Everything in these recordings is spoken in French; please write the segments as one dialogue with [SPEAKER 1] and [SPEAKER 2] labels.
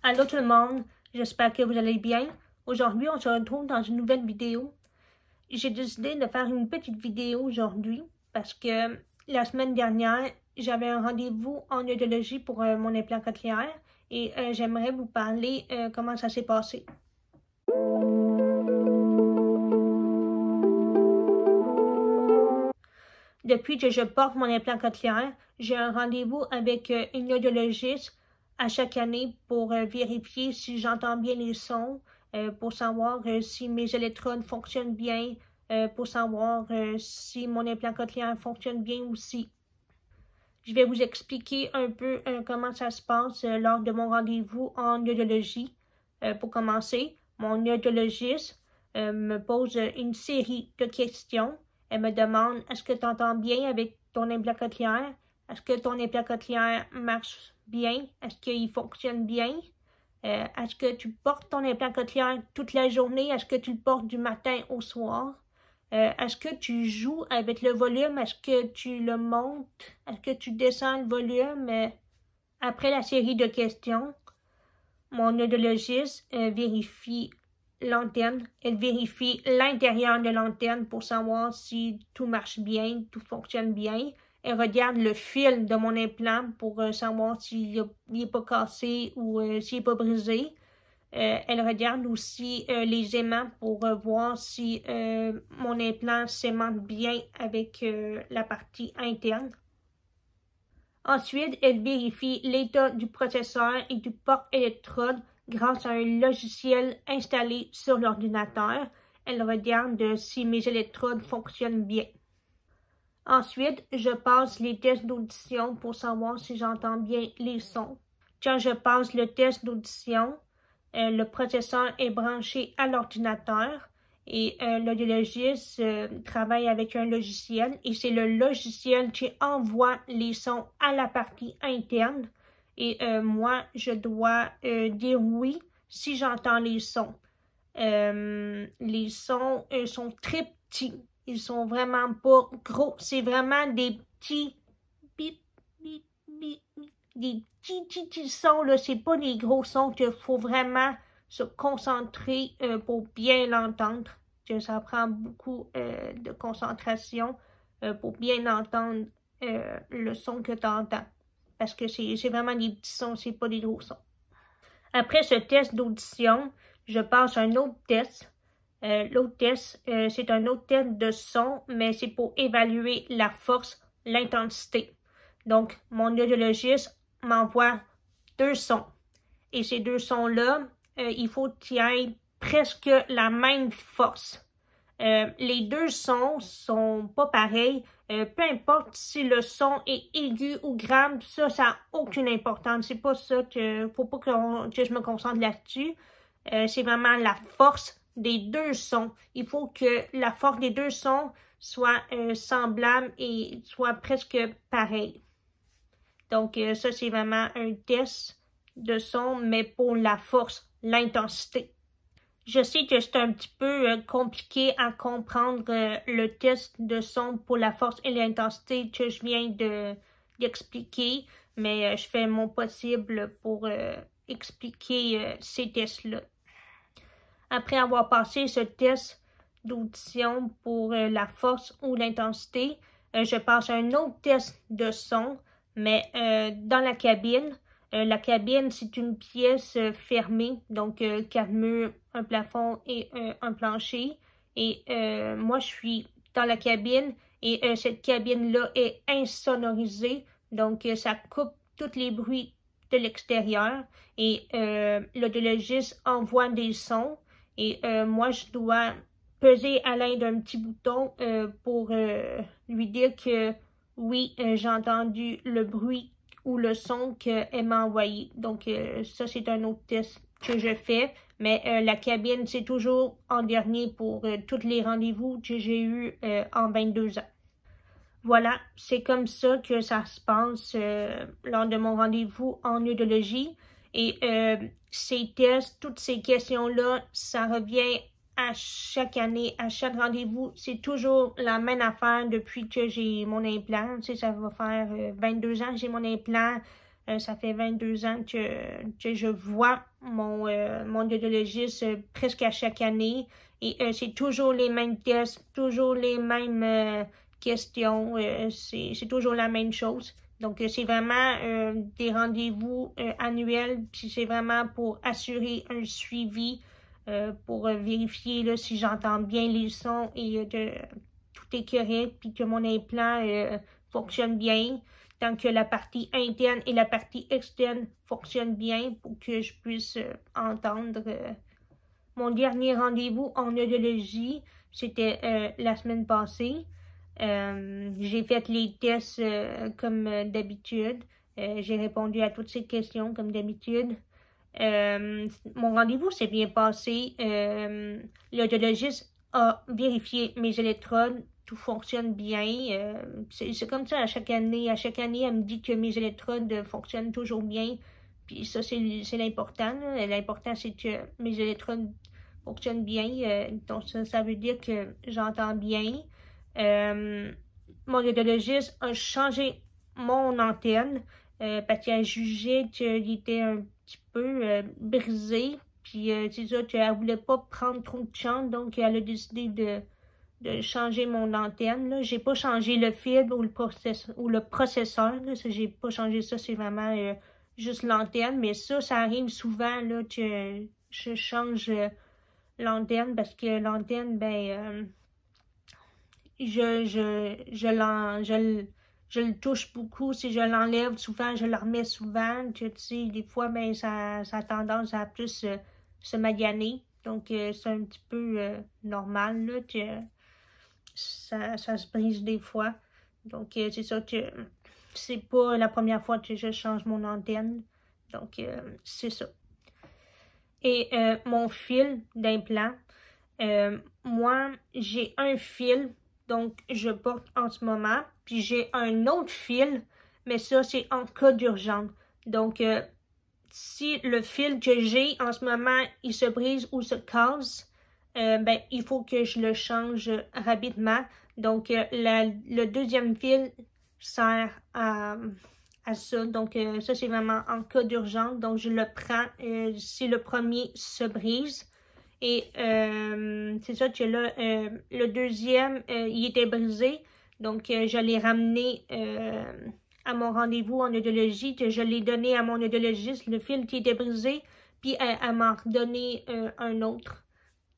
[SPEAKER 1] Allô tout le monde, j'espère que vous allez bien. Aujourd'hui, on se retrouve dans une nouvelle vidéo. J'ai décidé de faire une petite vidéo aujourd'hui parce que la semaine dernière, j'avais un rendez-vous en audiologie pour mon implant cochléaire et j'aimerais vous parler comment ça s'est passé. Depuis que je porte mon implant cochléaire, j'ai un rendez-vous avec une audiologiste à chaque année pour vérifier si j'entends bien les sons, pour savoir si mes électrodes fonctionnent bien, pour savoir si mon implant cochléaire fonctionne bien aussi. Je vais vous expliquer un peu comment ça se passe lors de mon rendez-vous en audiologie. Pour commencer, mon audiologiste me pose une série de questions. Elle me demande, est-ce que tu entends bien avec ton implant cochléaire? Est-ce que ton implant cochléaire marche bien? Est-ce qu'il fonctionne bien? Est-ce que tu portes ton implant cochléaire toute la journée? Est-ce que tu le portes du matin au soir? Est-ce que tu joues avec le volume? Est-ce que tu le montes? Est-ce que tu descends le volume? Après la série de questions, mon audiologiste vérifie l'antenne. Elle vérifie l'intérieur de l'antenne pour savoir si tout marche bien, tout fonctionne bien. Elle regarde le fil de mon implant pour savoir s'il n'est pas cassé ou s'il n'est pas brisé. Elle regarde aussi les aimants pour voir si mon implant s'aimante bien avec la partie interne. Ensuite, elle vérifie l'état du processeur et du porte-électrode grâce à un logiciel installé sur l'ordinateur. Elle regarde si mes électrodes fonctionnent bien. Ensuite, je passe les tests d'audition pour savoir si j'entends bien les sons. Quand je passe le test d'audition, le processeur est branché à l'ordinateur et l'audiologiste travaille avec un logiciel et c'est le logiciel qui envoie les sons à la partie interne et moi, je dois dire oui si j'entends les sons. Les sons sont très petits. Ils sont vraiment pas gros. C'est vraiment des petits bip, bip, bip, bip. Des petits sons, là. C'est pas des gros sons qu'il faut vraiment se concentrer pour bien l'entendre. Ça prend beaucoup de concentration pour bien entendre le son que tu entends. Parce que c'est vraiment des petits sons, c'est pas des gros sons. Après ce test d'audition, je passe à un autre test. L'autre test, c'est un autre test de son, mais c'est pour évaluer la force, l'intensité. Donc, mon audiologiste m'envoie 2 sons. Et ces 2 sons-là, il faut qu'ils aient presque la même force. Les 2 sons sont pas pareils. Peu importe si le son est aigu ou grave, ça n'a aucune importance. C'est pas ça que faut pas que je me concentre là-dessus. C'est vraiment la force des 2 sons. Il faut que la force des 2 sons soit semblable et soit presque pareil. Donc, ça, c'est vraiment un test de son, mais pour la force, l'intensité. Je sais que c'est un petit peu compliqué à comprendre le test de son pour la force et l'intensité que je viens d'expliquer, mais je fais mon possible pour expliquer ces tests-là. Après avoir passé ce test d'audition pour la force ou l'intensité, je passe à un autre test de son, mais dans la cabine. La cabine, c'est une pièce fermée, donc 4 murs, un plafond et un plancher. Et moi, je suis dans la cabine et cette cabine-là est insonorisée, donc ça coupe tous les bruits de l'extérieur. Et l'audiologiste envoie des sons et moi, je dois peser à l'aide d'un petit bouton pour lui dire que oui, j'ai entendu le bruit ou le son qu'elle m'a envoyé. Donc, ça, c'est un autre test que je fais. Mais la cabine, c'est toujours en dernier pour tous les rendez-vous que j'ai eus en 22 ans. Voilà, c'est comme ça que ça se passe lors de mon rendez-vous en audiologie. Et ces tests, toutes ces questions-là, ça revient à chaque année, à chaque rendez-vous. C'est toujours la même affaire depuis que j'ai mon implant. Tu sais, ça va faire 22 ans que j'ai mon implant. Ça fait 22 ans que je vois mon audiologiste presque à chaque année. Et c'est toujours les mêmes tests, toujours les mêmes questions, c'est toujours la même chose. Donc, c'est vraiment des rendez-vous annuels, puis c'est vraiment pour assurer un suivi, pour vérifier là, si j'entends bien les sons et tout est correct, puis que mon implant fonctionne bien, tant que la partie interne et la partie externe fonctionnent bien pour que je puisse entendre. Mon dernier rendez-vous en audiologie, c'était la semaine passée. J'ai fait les tests comme d'habitude. J'ai répondu à toutes ces questions comme d'habitude. Mon rendez-vous s'est bien passé. L'audiologiste a vérifié mes électrodes. Tout fonctionne bien. C'est comme ça à chaque année. À chaque année, elle me dit que mes électrodes fonctionnent toujours bien. Puis ça, c'est l'important. L'important, c'est que mes électrodes fonctionnent bien. Donc ça veut dire que j'entends bien. Mon audiologiste a changé mon antenne parce qu'elle jugeait qu'il était un petit peu brisé. Puis c'est ça, qu'elle voulait pas prendre trop de chance, donc elle a décidé de changer mon antenne. J'ai pas changé le fil ou le processeur. J'ai pas changé ça, c'est vraiment juste l'antenne. Mais ça arrive souvent là, que je change l'antenne parce que l'antenne, ben je le touche beaucoup. Si je l'enlève souvent, je le remets souvent. Tu sais, des fois, ben, ça a tendance à plus se maganer. Donc, c'est un petit peu normal là, que ça se brise des fois. Donc, c'est ça que c'est pas la première fois que je change mon antenne. Donc, c'est ça. Et mon fil d'implant, moi, j'ai un fil, donc je porte en ce moment, puis j'ai un autre fil, mais ça, c'est en cas d'urgence. Donc, si le fil que j'ai en ce moment, il se brise ou se casse, ben, il faut que je le change rapidement. Donc, le deuxième fil sert à ça. Donc, ça, c'est vraiment en cas d'urgence. Donc, je le prends si le premier se brise. Et c'est ça que là, le deuxième, il était brisé. Donc, je l'ai ramené à mon rendez-vous en audiologie. Que je l'ai donné à mon audiologiste, le fil qui était brisé. Puis, elle m'a redonné un autre.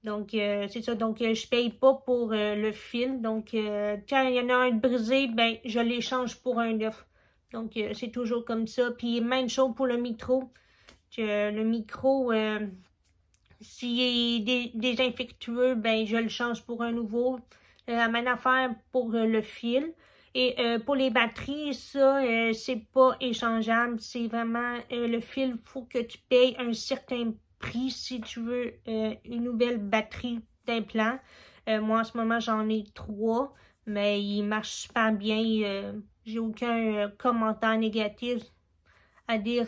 [SPEAKER 1] Donc, c'est ça. Donc, je paye pas pour le fil. Donc, quand il y en a un brisé, ben, je l'échange pour un neuf. Donc, c'est toujours comme ça. Puis, même chose pour le micro. Le micro, s'il est désinfectueux, ben, je le change pour un nouveau. La même affaire pour le fil. Et pour les batteries, ça, c'est pas échangeable. C'est vraiment le fil, il faut que tu payes un certain prix si tu veux une nouvelle batterie d'implant. Moi, en ce moment, j'en ai 3, mais ils marchent super bien. J'ai aucun commentaire négatif à dire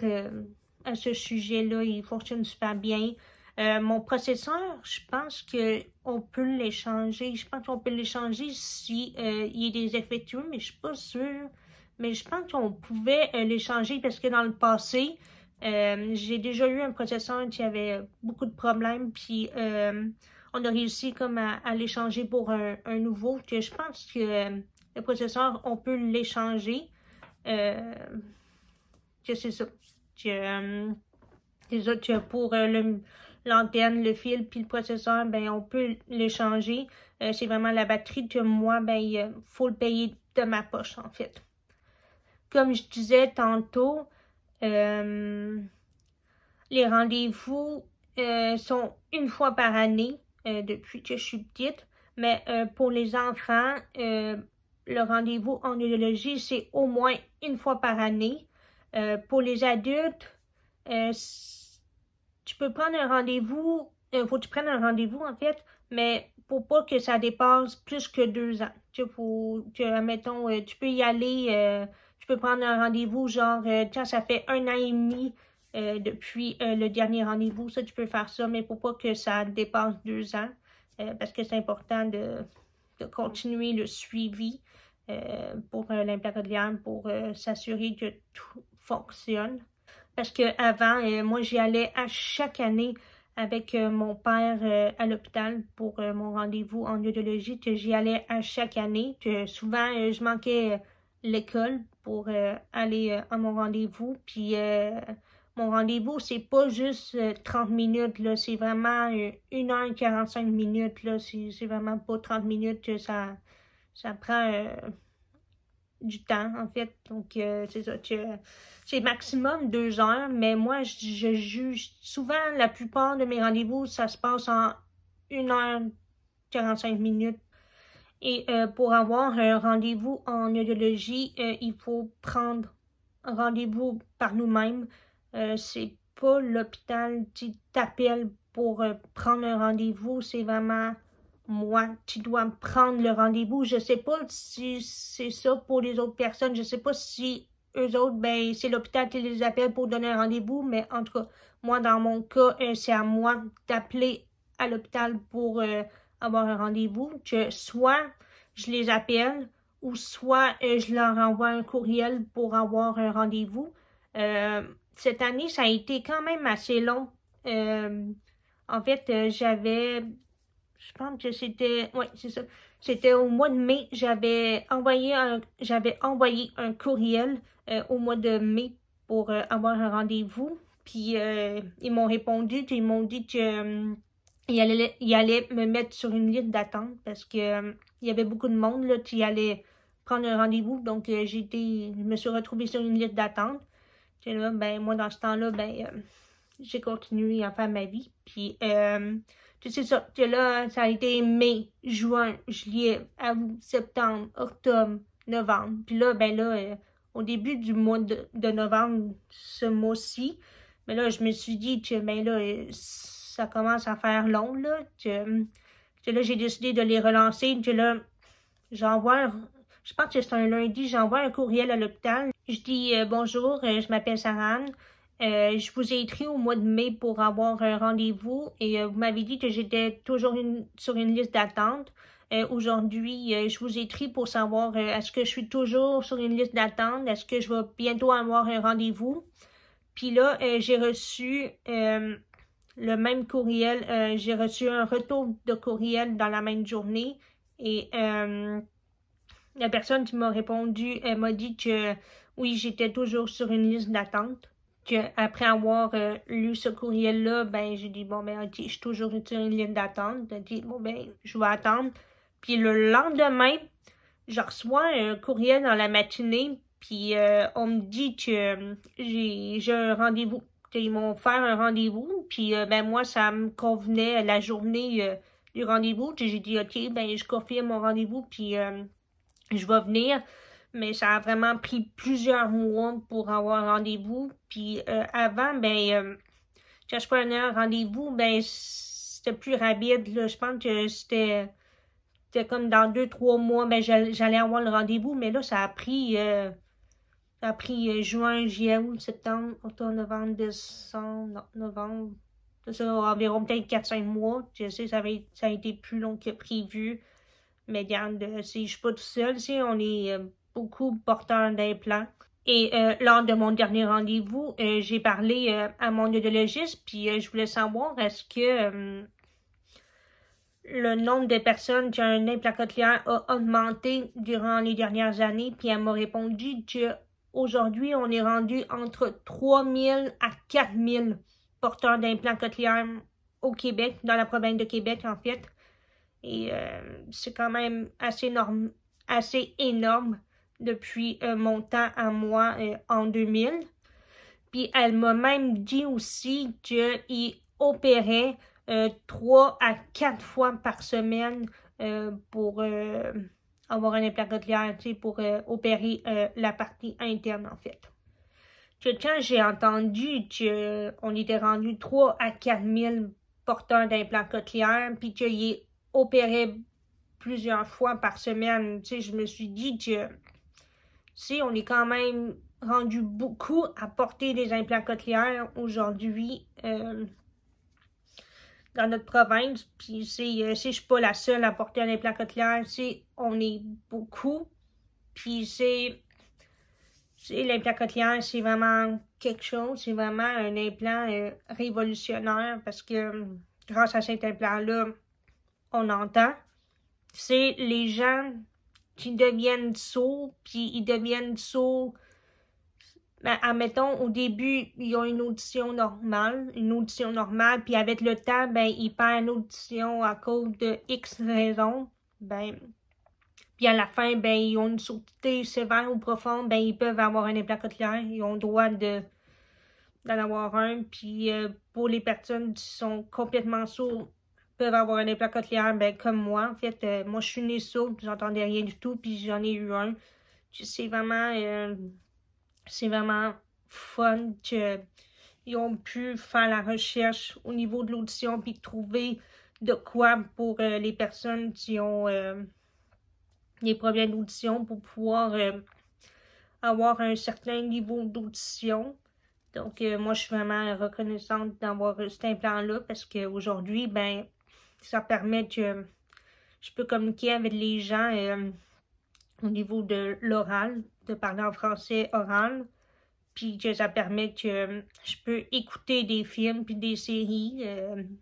[SPEAKER 1] à ce sujet-là. Il fonctionne super bien. Mon processeur, je pense qu'on peut l'échanger. Je pense qu'on peut l'échanger si il est désinfectueux, mais je suis pas sûre. Mais je pense qu'on pouvait l'échanger parce que dans le passé, j'ai déjà eu un processeur qui avait beaucoup de problèmes, puis on a réussi comme à l'échanger pour un nouveau. Que je pense que le processeur, on peut l'échanger. Que c'est ça. Les autres, pour l'antenne, le fil, puis le processeur, ben on peut l'échanger. C'est vraiment la batterie que moi, ben il faut le payer de ma poche, en fait. Comme je disais tantôt, les rendez-vous sont une fois par année depuis que je suis petite. Mais pour les enfants, le rendez-vous en audiologie, c'est au moins une fois par année. Pour les adultes, tu peux prendre un rendez-vous, faut que tu prennes un rendez-vous en fait, mais pour pas que ça dépasse plus que 2 ans. Tu sais, faut que, admettons, tu peux y aller, tu peux prendre un rendez-vous genre quand ça fait 1 an et demi depuis le dernier rendez-vous, ça tu peux faire ça, mais pour pas que ça dépasse 2 ans, parce que c'est important de continuer le suivi pour l'implant cochléaire pour s'assurer que tout fonctionne. Parce que avant, moi, j'y allais à chaque année avec mon père à l'hôpital pour mon rendez-vous en audiologie. J'y allais à chaque année. Souvent, je manquais l'école pour aller à mon rendez-vous. Puis mon rendez-vous, c'est pas juste 30 minutes, là, c'est vraiment 1h45 minutes, là, c'est vraiment pas 30 minutes que ça prend du temps, en fait. Donc, c'est ça, c'est maximum 2 heures, mais moi, je juge souvent, la plupart de mes rendez-vous, ça se passe en 1h45 minutes. Et pour avoir un rendez-vous en audiologie, il faut prendre rendez-vous par nous-mêmes. C'est pas l'hôpital qui t'appelle pour prendre un rendez-vous, c'est vraiment moi qui dois prendre le rendez-vous. Je sais pas si c'est ça pour les autres personnes, je sais pas si eux autres, ben c'est l'hôpital qui les appelle pour donner un rendez-vous, mais en tout cas, moi dans mon cas, c'est à moi d'appeler à l'hôpital pour avoir un rendez-vous, que soit je les appelle ou soit je leur envoie un courriel pour avoir un rendez-vous. Cette année, ça a été quand même assez long. En fait, je pense que c'était, ouais, c'est ça. C'était au mois de mai, j'avais envoyé un courriel au mois de mai pour avoir un rendez-vous. Puis ils m'ont répondu, ils m'ont dit que il allait me mettre sur une liste d'attente parce que il y avait beaucoup de monde là, qui allait prendre un rendez-vous. Donc je me suis retrouvée sur une liste d'attente. Et là, ben moi dans ce temps-là, j'ai continué à faire ma vie. Puis c'est ça. Que là, ça a été mai, juin, juillet, août, septembre, octobre, novembre. Puis là, au début du mois de novembre, ce mois-ci, mais là, je me suis dit que ça commence à faire long, là. Que là, j'ai décidé de les relancer. Que là, je pense que c'est un lundi, j'envoie un courriel à l'hôpital. Je dis bonjour, je m'appelle Sarah. Je vous ai écrit au mois de mai pour avoir un rendez-vous et vous m'avez dit que j'étais toujours sur une liste d'attente. Aujourd'hui, je vous ai écrit pour savoir est-ce que je suis toujours sur une liste d'attente, est-ce que je vais bientôt avoir un rendez-vous. Puis là, j'ai reçu le même courriel, j'ai reçu un retour de courriel dans la même journée et la personne qui m'a répondu, elle m'a dit que oui, j'étais toujours sur une liste d'attente. Après avoir lu ce courriel-là, j'ai dit, bon, ok, je suis toujours sur une liste d'attente. J'ai dit, bon, je vais attendre. Puis le lendemain, je reçois un courriel dans la matinée, puis on me dit que j'ai un rendez-vous. Ils m'ont fait un rendez-vous, puis moi, ça me convenait la journée du rendez-vous. J'ai dit, ok, je confirme mon rendez-vous, puis je vais venir. Mais ça a vraiment pris plusieurs mois pour avoir un rendez-vous. Puis avant, quand je prenais un rendez-vous, c'était plus rapide, là. Je pense que c'était comme dans 2-3 mois, j'allais avoir le rendez-vous. Mais là, ça a pris juin, juillet, août, septembre, octobre, novembre, décembre, non, novembre. Ça, environ peut-être 4-5 mois. Je sais, ça a été plus long que prévu. Mais regarde, je suis pas tout seul, on est beaucoup porteurs d'implants. Et lors de mon dernier rendez-vous, j'ai parlé à mon audiologiste, puis je voulais savoir est-ce que le nombre de personnes qui ont un implant cochléaire a augmenté durant les dernières années, puis elle m'a répondu qu'aujourd'hui, on est rendu entre 3000 à 4000 porteurs d'implants cochléaires au Québec, dans la province de Québec en fait. Et c'est quand même assez énorme depuis mon temps à moi en 2000. Puis elle m'a même dit aussi qu'il opérait 3 à 4 fois par semaine pour avoir un implant cochléaire, pour opérer la partie interne en fait. Que quand j'ai entendu qu'on était rendu 3 à 4 000 porteurs d'implants cochléaires, puis qu'il opérait plusieurs fois par semaine, je me suis dit que on est quand même rendu beaucoup à porter des implants cochléaires aujourd'hui dans notre province. Puis je suis pas la seule à porter un implant cochléaire, on est beaucoup. Puis l'implant cochléaire, c'est vraiment quelque chose. C'est vraiment un implant révolutionnaire parce que grâce à cet implant-là, on entend. C'est les gens qui deviennent sourds, puis ils deviennent sourds. Ben, admettons, au début, ils ont une audition normale, puis avec le temps, ben, ils perdent l'audition à cause de X raisons. Ben, puis à la fin, ben, ils ont une sourdité sévère ou profonde, ben, ils peuvent avoir un implant cochléaire, ils ont le droit d'en avoir un. Puis pour les personnes qui sont complètement sourdes, peuvent avoir un implant cochléaire, ben, comme moi. En fait, moi, je suis née sourde, j'entendais rien du tout, puis j'en ai eu un. C'est vraiment fun qu'ils ont pu faire la recherche au niveau de l'audition puis trouver de quoi pour les personnes qui ont des problèmes d'audition pour pouvoir avoir un certain niveau d'audition. Donc, moi, je suis vraiment reconnaissante d'avoir cet implant-là parce qu'aujourd'hui, ben, ça permet que je peux communiquer avec les gens au niveau de l'oral, de parler en français oral, puis que ça permet que je peux écouter des films puis des séries,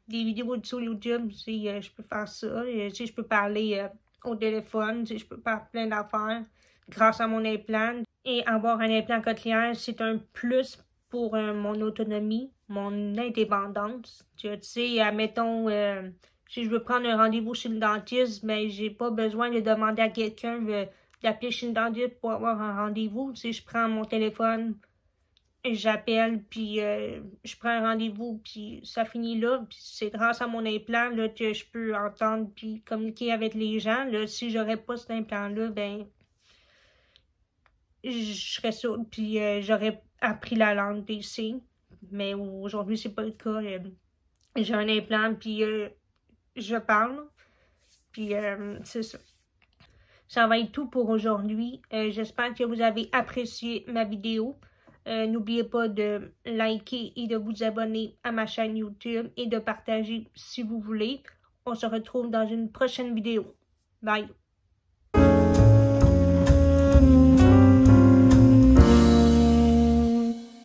[SPEAKER 1] des vidéos sur YouTube, si je peux faire ça, si je peux parler au téléphone, si je peux faire plein d'affaires grâce à mon implant. Et avoir un implant cochléaire, c'est un plus pour mon autonomie, mon indépendance. Tu sais, admettons, si je veux prendre un rendez-vous chez le dentiste, ben j'ai pas besoin de demander à quelqu'un d'appeler chez le dentiste pour avoir un rendez-vous. Tu sais, je prends mon téléphone, j'appelle, puis je prends un rendez-vous, puis ça finit là. Puis c'est grâce à mon implant là, que je peux entendre puis communiquer avec les gens. Là, si j'aurais pas cet implant-là, ben je serais sourde, puis j'aurais appris la langue des signes. Mais aujourd'hui, c'est pas le cas. J'ai un implant, puis je parle. Puis c'est ça. Ça va être tout pour aujourd'hui. J'espère que vous avez apprécié ma vidéo. N'oubliez pas de liker et de vous abonner à ma chaîne YouTube et de partager si vous voulez. On se retrouve dans une prochaine vidéo. Bye!